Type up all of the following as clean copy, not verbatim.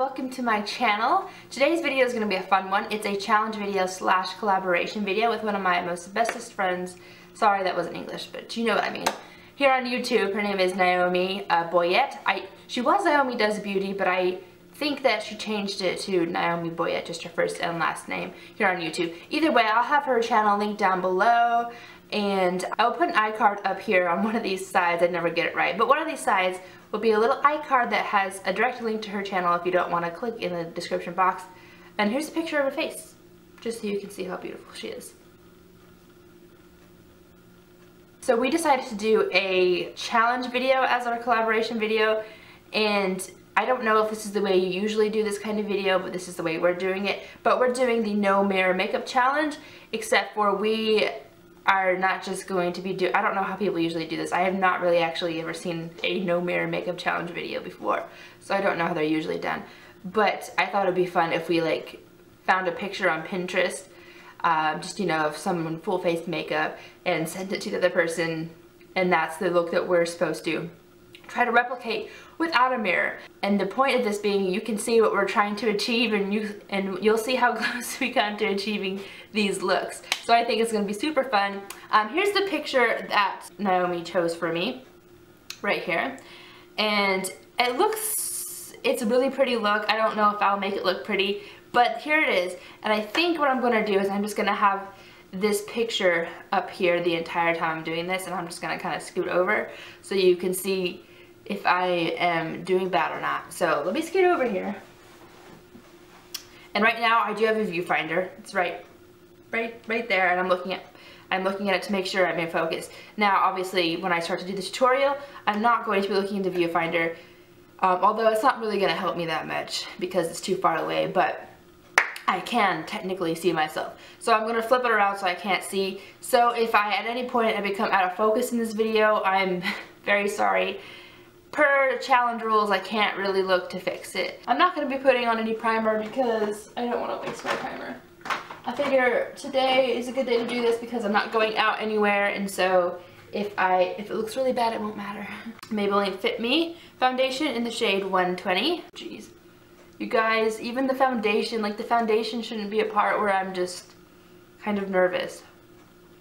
welcome to my channel. Today's video is going to be a fun one. It's a challenge video slash collaboration video with one of my most bestest friends. Sorry that wasn't English, but you know what I mean. Here on YouTube, her name is Naomi Boyette. She was Naomi Does Beauty, but I think that she changed it to Naomi Boyette, just her first and last name here on YouTube. Either way, I'll have her channel linked down below, and I'll put an iCard up here on one of these sides. I never get it right, but one of these sides will be a little iCard that has a direct link to her channel if you don't want to click in the description box. And here's a picture of her face, just so you can see how beautiful she is. So we decided to do a challenge video as our collaboration video, and I don't know if this is the way you usually do this kind of video, but this is the way we're doing it. But we're doing the no mirror makeup challenge, except for we are not just going to be I don't know how people usually do this. I have not really actually ever seen a no mirror makeup challenge video before, so I don't know how they're usually done. But I thought it'd be fun if we like found a picture on Pinterest, just you know, of someone full face makeup and sent it to the other person, and that's the look that we're supposed to try to replicate without a mirror. And the point of this being, you can see what we're trying to achieve, and you'll see how close we come to achieving these looks. So I think it's going to be super fun. Here's the picture that Naomi chose for me, right here, and it's a really pretty look. I don't know if I'll make it look pretty, but here it is. And I think what I'm going to do is I'm just going to have this picture up here the entire time I'm doing this, and I'm just going to kind of scoot over so you can see if I am doing bad or not. So let me scoot over here. And right now I do have a viewfinder. It's right there, and I'm looking at it to make sure I'm in focus. Now obviously when I start to do the tutorial, I'm not going to be looking into the viewfinder, although it's not really going to help me that much because it's too far away, but I can technically see myself. So I'm going to flip it around so I can't see. So if at any point I become out of focus in this video, I'm very sorry. Per challenge rules, I can't really look to fix it. I'm not going to be putting on any primer because I don't want to waste my primer. I figure today is a good day to do this because I'm not going out anywhere, and so if it looks really bad, it won't matter. Maybelline Fit Me foundation in the shade 120. Jeez. You guys, even the foundation, like the foundation shouldn't be a part where I'm just kind of nervous.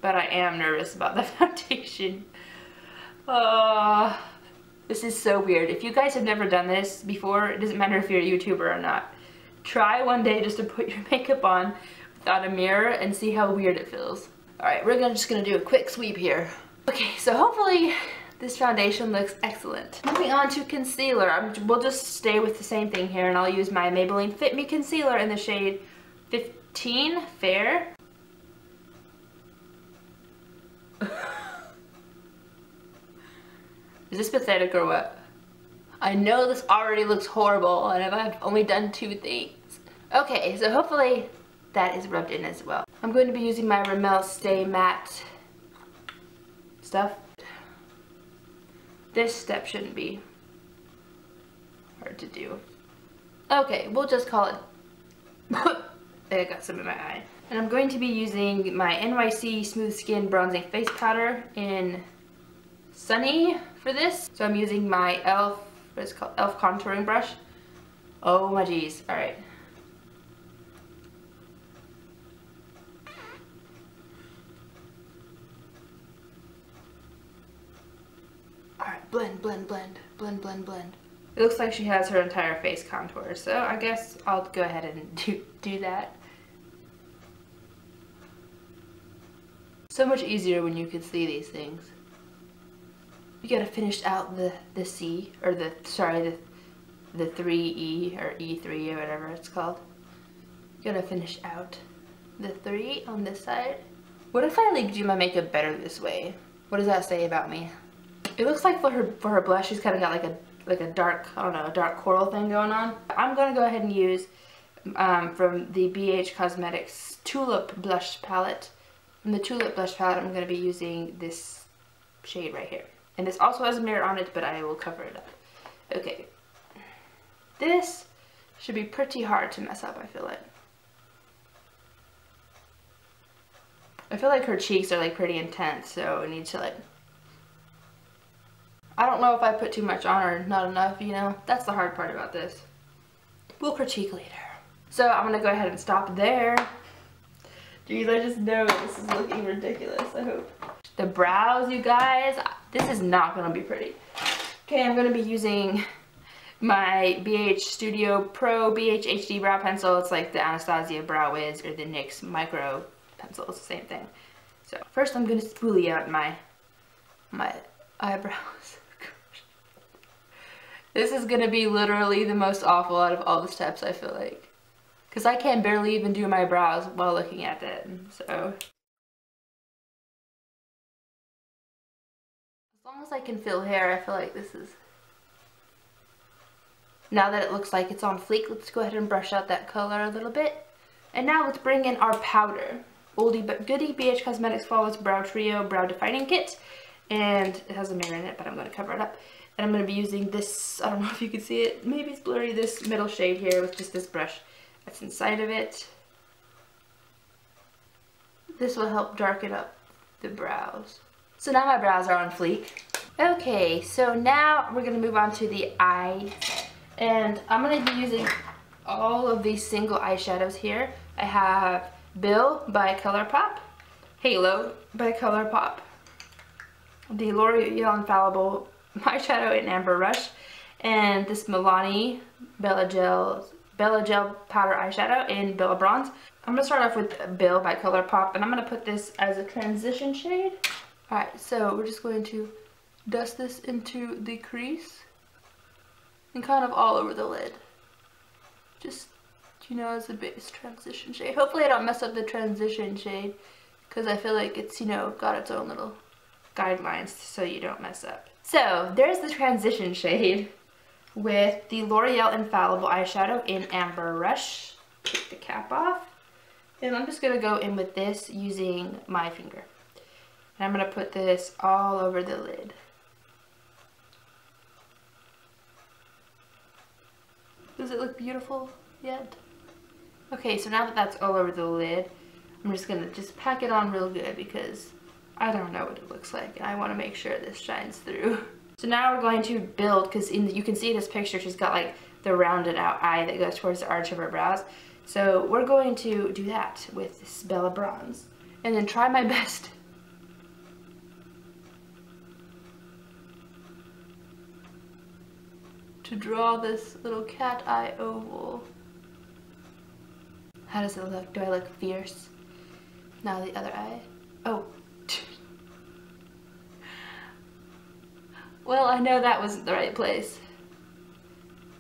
But I am nervous about the foundation. This is so weird. If you guys have never done this before, it doesn't matter if you're a YouTuber or not. Try one day just to put your makeup on without a mirror and see how weird it feels. Alright, we're just gonna do a quick sweep here. Okay, so hopefully this foundation looks excellent. Moving on to concealer. We'll just stay with the same thing here, and I'll use my Maybelline Fit Me concealer in the shade 15 Fair. Is this pathetic or what? I know this already looks horrible, and I've only done 2 things. Okay, so hopefully that is rubbed in as well. I'm going to be using my Rimmel Stay Matte stuff. This step shouldn't be hard to do. Okay, we'll just call it I got some in my eye. And I'm going to be using my NYC Smooth Skin Bronzing Face Powder in Sunny for this. So I'm using my e.l.f. e.l.f. contouring brush. Oh my geez. Alright. Alright, blend, blend, blend, blend, blend, blend. It looks like she has her entire face contour, so I guess I'll go ahead and do that. So much easier when you can see these things. You gotta finish out the C, or the 3E, or E3, or whatever it's called. You gotta finish out the 3 on this side. What if I like do my makeup better this way? What does that say about me? It looks like for her blush, she's kind of got like a dark, I don't know, a dark coral thing going on. I'm gonna go ahead and use from the BH Cosmetics Tulip Blush Palette. From the Tulip Blush Palette, I'm gonna be using this shade right here. And this also has a mirror on it, but I will cover it up. Okay. This should be pretty hard to mess up, I feel like. I feel like her cheeks are like pretty intense, so I need to like I don't know if I put too much on or not enough, you know. That's the hard part about this. we'll critique later. So I'm gonna go ahead and stop there. Jeez, I just know this is looking ridiculous, I hope. The brows, you guys, this is not gonna be pretty. Okay, I'm gonna be using my BH Studio Pro BH HD brow pencil. It's like the Anastasia Brow Wiz or the NYX Micro pencil. It's the same thing. So first I'm gonna spoolie out my eyebrows. This is gonna be literally the most awful out of all the steps, I feel like. Because I can barely even do my brows while looking at it, so. As long as I can feel hair, I feel like this is. Now that it looks like it's on fleek, let's go ahead and brush out that color a little bit. And now let's bring in our powder. Oldie but goodie, BH Cosmetics Flawless Brow Trio Brow Defining Kit. And it has a mirror in it, but I'm going to cover it up. And I'm going to be using this, I don't know if you can see it, maybe it's blurry, this middle shade here with just this brush that's inside of it. This will help darken up the brows. So now my brows are on fleek. Okay, so now we're going to move on to the eyes. And I'm going to be using all of these single eyeshadows here. I have Bill by ColourPop, Halo by ColourPop, the L'Oreal Infallible eyeshadow in Amber Rush, and this Milani Bella Gel powder eyeshadow in Bella Bronze. I'm going to start off with Bill by ColourPop, and I'm going to put this as a transition shade. Alright, so we're just going to dust this into the crease and kind of all over the lid. Just, you know, as a base transition shade. Hopefully I don't mess up the transition shade, because I feel like it's, you know, got its own little guidelines so you don't mess up. So there's the transition shade with the L'Oreal Infallible eyeshadow in Amber Rush. Take the cap off. And I'm just going to go in with this using my finger. And I'm going to put this all over the lid. Does it look beautiful yet? Okay, so now that that's all over the lid, I'm just going to just pack it on real good because I don't know what it looks like. And I want to make sure this shines through. So now we're going to build, because you can see in this picture she's got like the rounded out eye that goes towards the arch of her brows. So we're going to do that with this Bella Bronze. And then try my best to draw this little cat eye oval. How does it look? Do I look fierce? Now the other eye. Oh. Well, I know that wasn't the right place.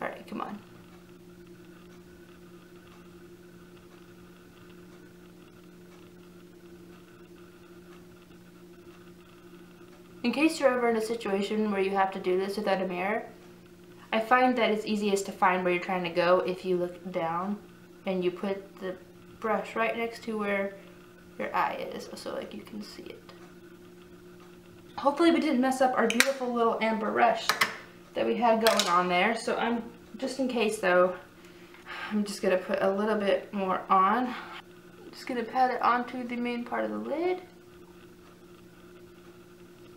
Alright, come on. In case you're ever in a situation where you have to do this without a mirror, I find that it's easiest to find where you're trying to go if you look down and you put the brush right next to where your eye is, so like you can see it. Hopefully we didn't mess up our beautiful little Amber Rush that we had going on there. So I'm, just in case though, I'm just gonna put a little bit more on. I'm just gonna pat it onto the main part of the lid.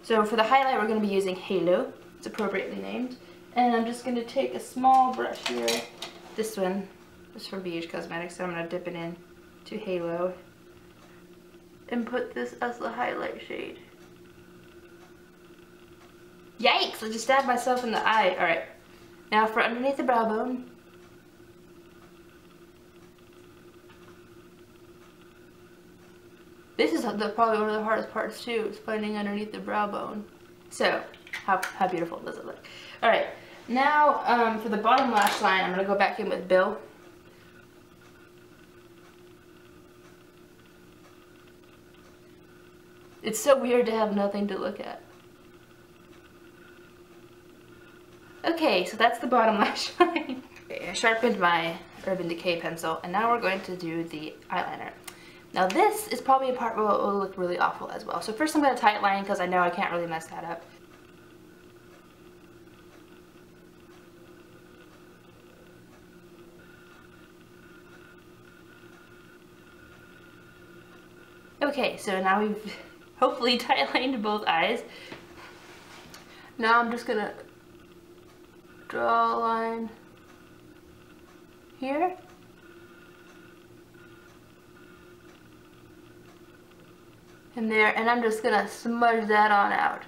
So for the highlight we're gonna be using Halo. It's appropriately named. And I'm just gonna take a small brush here. This one is from BH Cosmetics, so I'm gonna dip it in to Halo and put this as the highlight shade. Yikes! I just stabbed myself in the eye. Alright. Now for underneath the brow bone. This is probably one of the hardest parts too, is finding underneath the brow bone. So, how beautiful does it look? Alright. Now, for the bottom lash line, I'm going to go back in with Bill. It's so weird to have nothing to look at. Okay, so that's the bottom lash line. Okay, I sharpened my Urban Decay pencil, and now we're going to do the eyeliner. Now this is probably a part where it will look really awful as well. So first I'm going to tight line because I know I can't really mess that up. Okay, so now we've hopefully tight lined both eyes. Now I'm just gonna draw a line here. And there, and I'm just gonna smudge that on out.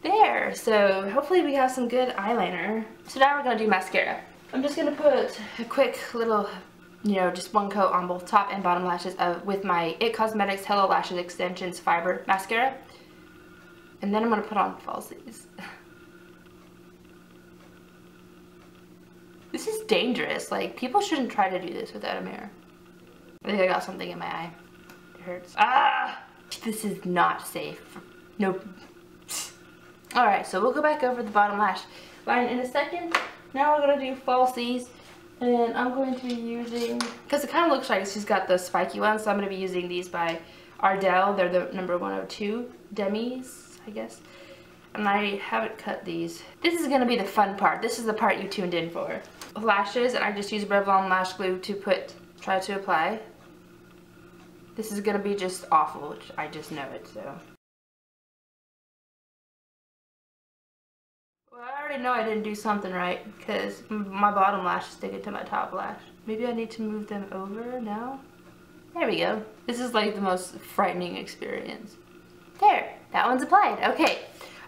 There, so hopefully we have some good eyeliner. So now we're gonna do mascara. I'm just gonna put a quick little, you know, just one coat on both top and bottom lashes with my It Cosmetics Hello Lashes Extensions Fiber Mascara. And then I'm gonna put on falsies. This is dangerous. Like, people shouldn't try to do this without a mirror. I think I got something in my eye. It hurts. Ah! This is not safe. Nope. Alright, so we'll go back over the bottom lash line in a second. Now we're going to do falsies. And I'm going to be using, because it kind of looks like she's got the spiky ones, so I'm going to be using these by Ardell. They're the number 102 demis, I guess. And I haven't cut these. This is going to be the fun part. This is the part you tuned in for. Lashes, and I just use Revlon lash glue to try to apply. This is going to be just awful, which I just know it, so. Well, I already know I didn't do something right, because my bottom lash is sticking to my top lash. Maybe I need to move them over now? There we go. This is like the most frightening experience. There, that one's applied. Okay.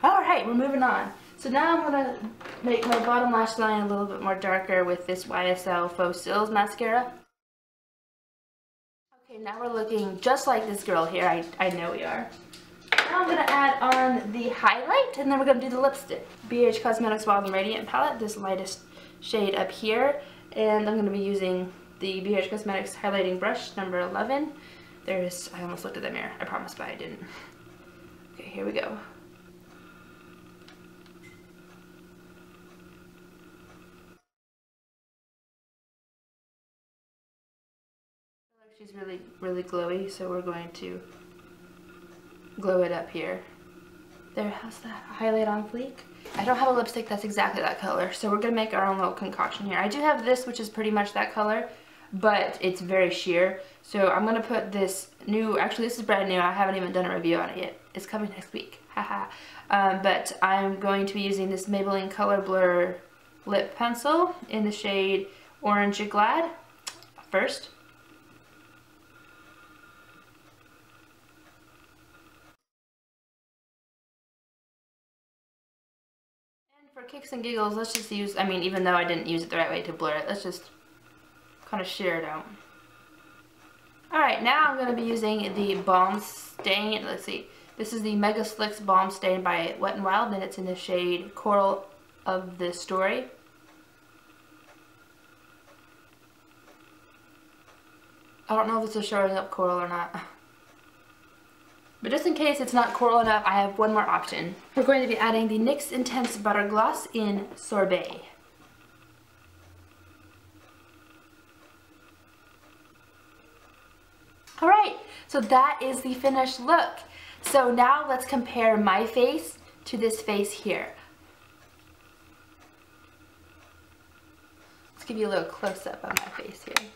Alright, we're moving on. So now I'm going to make my bottom lash line a little bit more darker with this YSL Faux Cils mascara. Okay, now we're looking just like this girl here. I know we are. Now I'm going to add on the highlight, and then we're going to do the lipstick. BH Cosmetics Wild and Radiant palette, this lightest shade up here. And I'm going to be using the BH Cosmetics highlighting brush, number 11. I almost looked at the mirror. I promised, but I didn't. Okay, here we go. She's really glowy, so we're going to glow it up here. There, how's that highlight on fleek? I don't have a lipstick that's exactly that color, so we're gonna make our own little concoction here. I do have this, which is pretty much that color, but it's very sheer. So I'm gonna put this new, actually this is brand new, I haven't even done a review on it yet. It's coming next week, haha. But I'm going to be using this Maybelline Color Blur lip pencil in the shade Orange Glad first. For kicks and giggles, let's just use, I mean, even though I didn't use it the right way to blur it, let's just kind of sheer it out. Alright, now I'm going to be using the Balm Stain, let's see, this is the Mega Slicks Balm Stain by Wet n Wild, and it's in the shade Coral of the Story. I don't know if this is showing up coral or not. But just in case it's not coral enough, I have one more option. We're going to be adding the NYX Intense Butter Gloss in Sorbet. Alright, so that is the finished look. So now let's compare my face to this face here. Let's give you a little close-up on my face here.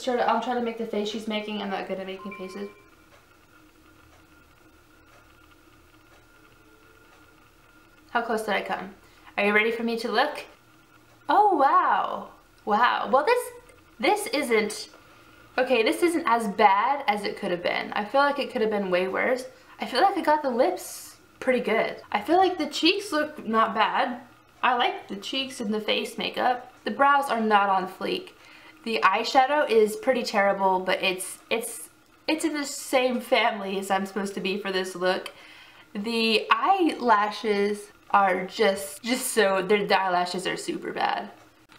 I'll try to make the face she's making. I'm not good at making faces. How close did I come? Are you ready for me to look? Oh, wow. Wow. Well, this isn't, okay, this isn't as bad as it could have been. I feel like it could have been way worse. I feel like I got the lips pretty good. I feel like the cheeks look not bad. I like the cheeks and the face makeup. The brows are not on fleek. The eyeshadow is pretty terrible, but it's in the same family as I'm supposed to be for this look. The eyelashes are just so, the eyelashes are super bad.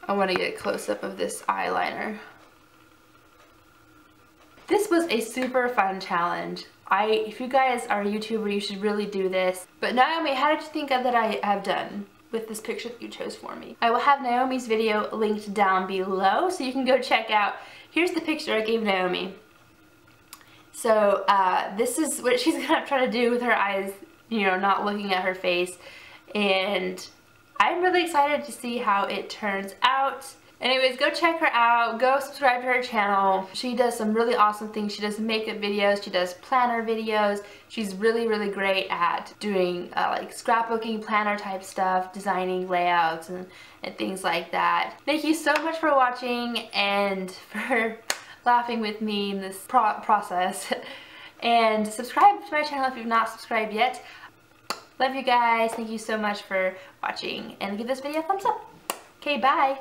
I want to get a close-up of this eyeliner. This was a super fun challenge. If you guys are a YouTuber, you should really do this. But Naomi, how did you think that I have done with this picture that you chose for me? I will have Naomi's video linked down below, so you can go check out. Here's the picture I gave Naomi. So this is what she's gonna try to do with her eyes, you know, not looking at her face. And I'm really excited to see how it turns out. Anyways, go check her out. Go subscribe to her channel. She does some really awesome things. She does makeup videos. She does planner videos. She's really, really great at doing like scrapbooking, planner type stuff, designing layouts and things like that. Thank you so much for watching and for laughing with me in this process. And subscribe to my channel if you've not subscribed yet. Love you guys. Thank you so much for watching. And give this video a thumbs up. Okay, bye.